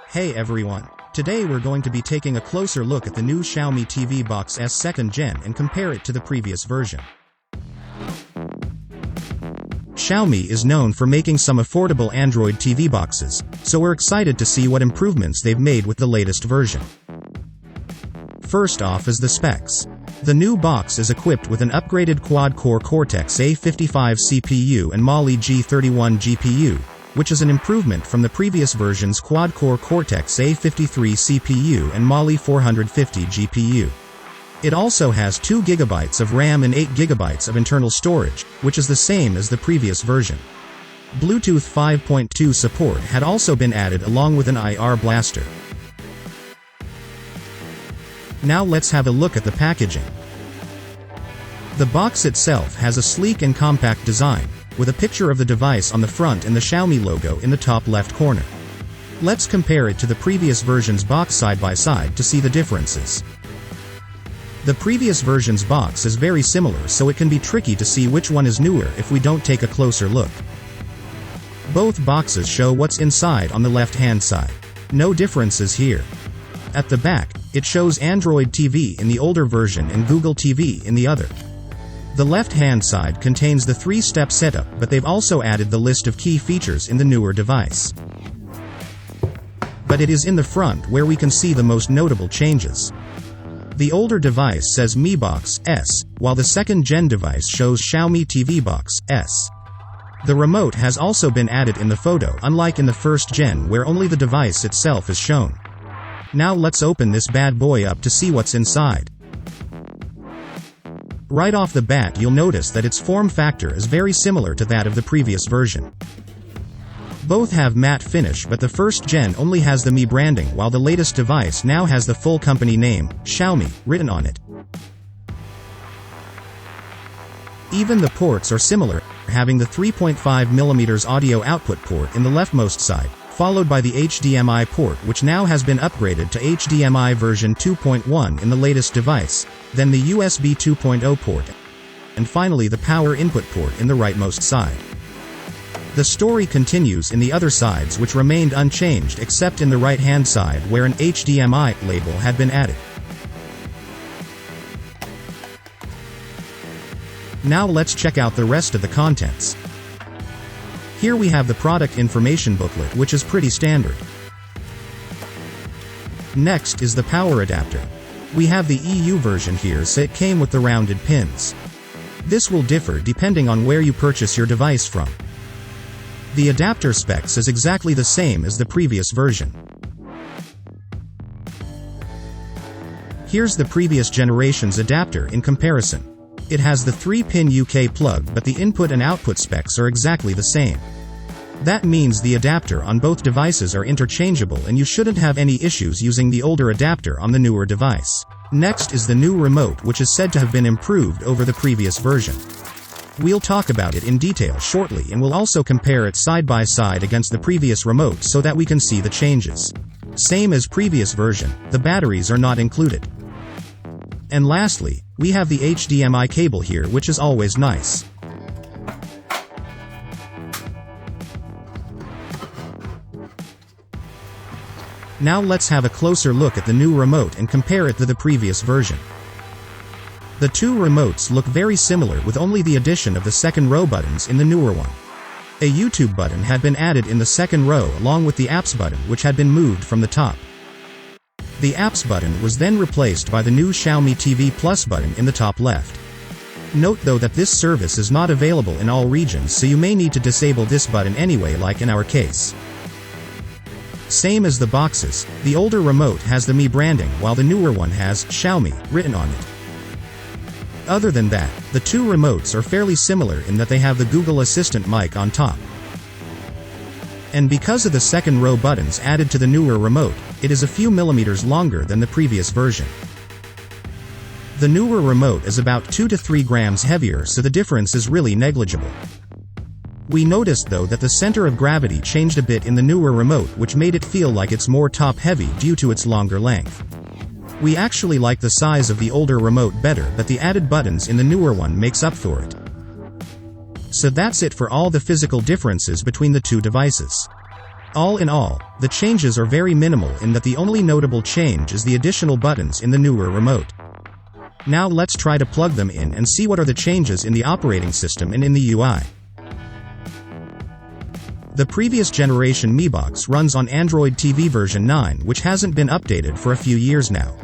Hey everyone! Today we're going to be taking a closer look at the new Xiaomi TV Box S 2nd Gen and compare it to the previous version. Xiaomi is known for making some affordable Android TV boxes, so we're excited to see what improvements they've made with the latest version. First off is the specs. The new box is equipped with an upgraded quad-core Cortex-A55 CPU and Mali G31 GPU, which is an improvement from the previous version's quad-core Cortex-A53 CPU and Mali 450 GPU. It also has 2 GB of RAM and 8 GB of internal storage, which is the same as the previous version. Bluetooth 5.2 support had also been added along with an IR blaster. Now let's have a look at the packaging. The box itself has a sleek and compact design, with a picture of the device on the front and the Xiaomi logo in the top left corner. Let's compare it to the previous version's box side by side to see the differences. The previous version's box is very similar, so it can be tricky to see which one is newer if we don't take a closer look. Both boxes show what's inside on the left-hand side. No differences here. At the back, it shows Android TV in the older version and Google TV in the other. The left-hand side contains the 3-step setup, but they've also added the list of key features in the newer device. But it is in the front where we can see the most notable changes. The older device says Mi Box S, while the 2nd Gen device shows Xiaomi TV Box S. The remote has also been added in the photo, unlike in the 1st Gen where only the device itself is shown. Now let's open this bad boy up to see what's inside. Right off the bat you'll notice that its form factor is very similar to that of the previous version. Both have matte finish, but the 1st Gen only has the Mi branding, while the latest device now has the full company name, Xiaomi, written on it. Even the ports are similar, having the 3.5mm audio output port in the leftmost side, followed by the HDMI port, which now has been upgraded to HDMI version 2.1 in the latest device, then the USB 2.0 port, and finally the power input port in the rightmost side. The story continues in the other sides, which remained unchanged except in the right-hand side where an HDMI label had been added. Now let's check out the rest of the contents. Here we have the product information booklet, which is pretty standard. Next is the power adapter. We have the EU version here, so it came with the rounded pins. This will differ depending on where you purchase your device from. The adapter specs is exactly the same as the previous version. Here's the previous generation's adapter in comparison. It has the 3-pin UK plug, but the input and output specs are exactly the same. That means the adapter on both devices are interchangeable and you shouldn't have any issues using the older adapter on the newer device. Next is the new remote, which is said to have been improved over the previous version. We'll talk about it in detail shortly, and we'll also compare it side by side against the previous remote so that we can see the changes. Same as previous version, the batteries are not included. And lastly, we have the HDMI cable here, which is always nice. Now let's have a closer look at the new remote and compare it to the previous version. The two remotes look very similar, with only the addition of the second row buttons in the newer one. A YouTube button had been added in the second row along with the apps button, which had been moved from the top. The apps button was then replaced by the new Xiaomi TV Plus button in the top left. Note though that this service is not available in all regions, so you may need to disable this button anyway, like in our case. Same as the boxes, the older remote has the Mi branding while the newer one has Xiaomi written on it. Other than that, the two remotes are fairly similar in that they have the Google Assistant mic on top. And because of the second row buttons added to the newer remote, it is a few millimeters longer than the previous version. The newer remote is about 2 to 3 grams heavier, so the difference is really negligible. We noticed though that the center of gravity changed a bit in the newer remote, which made it feel like it's more top-heavy due to its longer length. We actually like the size of the older remote better, but the added buttons in the newer one makes up for it. So that's it for all the physical differences between the two devices. All in all, the changes are very minimal in that the only notable change is the additional buttons in the newer remote. Now let's try to plug them in and see what are the changes in the operating system and in the UI. The previous generation Mi Box runs on Android TV version 9, which hasn't been updated for a few years now.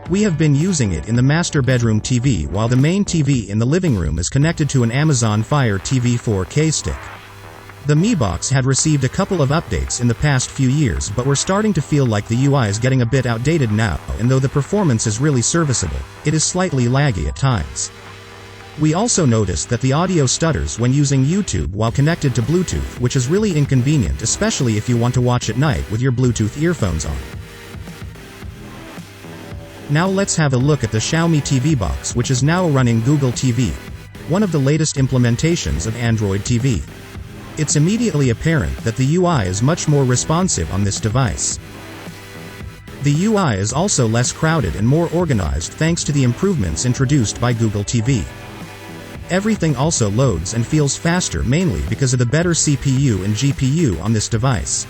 We have been using it in the master bedroom TV while the main TV in the living room is connected to an Amazon Fire TV 4K stick. The Mi Box had received a couple of updates in the past few years, but we're starting to feel like the UI is getting a bit outdated now, and though the performance is really serviceable, it is slightly laggy at times. We also noticed that the audio stutters when using YouTube while connected to Bluetooth, which is really inconvenient, especially if you want to watch at night with your Bluetooth earphones on. Now let's have a look at the Xiaomi TV Box, which is now running Google TV, one of the latest implementations of Android TV. It's immediately apparent that the UI is much more responsive on this device. The UI is also less crowded and more organized thanks to the improvements introduced by Google TV. Everything also loads and feels faster, mainly because of the better CPU and GPU on this device.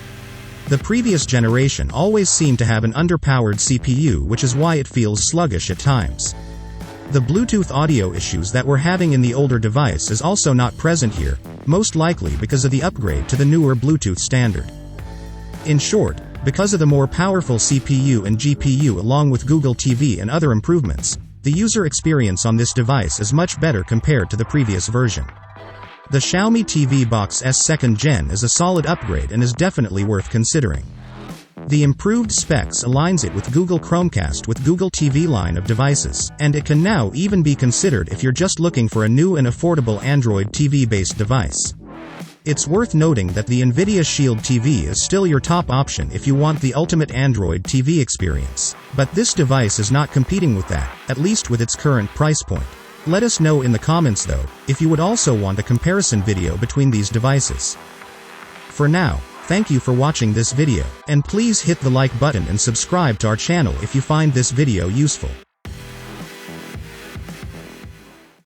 The previous generation always seemed to have an underpowered CPU, which is why it feels sluggish at times. The Bluetooth audio issues that we're having in the older device is also not present here, most likely because of the upgrade to the newer Bluetooth standard. In short, because of the more powerful CPU and GPU along with Google TV and other improvements, the user experience on this device is much better compared to the previous version. The Xiaomi TV Box S 2nd Gen is a solid upgrade and is definitely worth considering. The improved specs aligns it with Google Chromecast with Google TV line of devices, and it can now even be considered if you're just looking for a new and affordable Android TV-based device. It's worth noting that the NVIDIA Shield TV is still your top option if you want the ultimate Android TV experience, but this device is not competing with that, at least with its current price point. Let us know in the comments though, if you would also want a comparison video between these devices. For now, thank you for watching this video, and please hit the like button and subscribe to our channel if you find this video useful.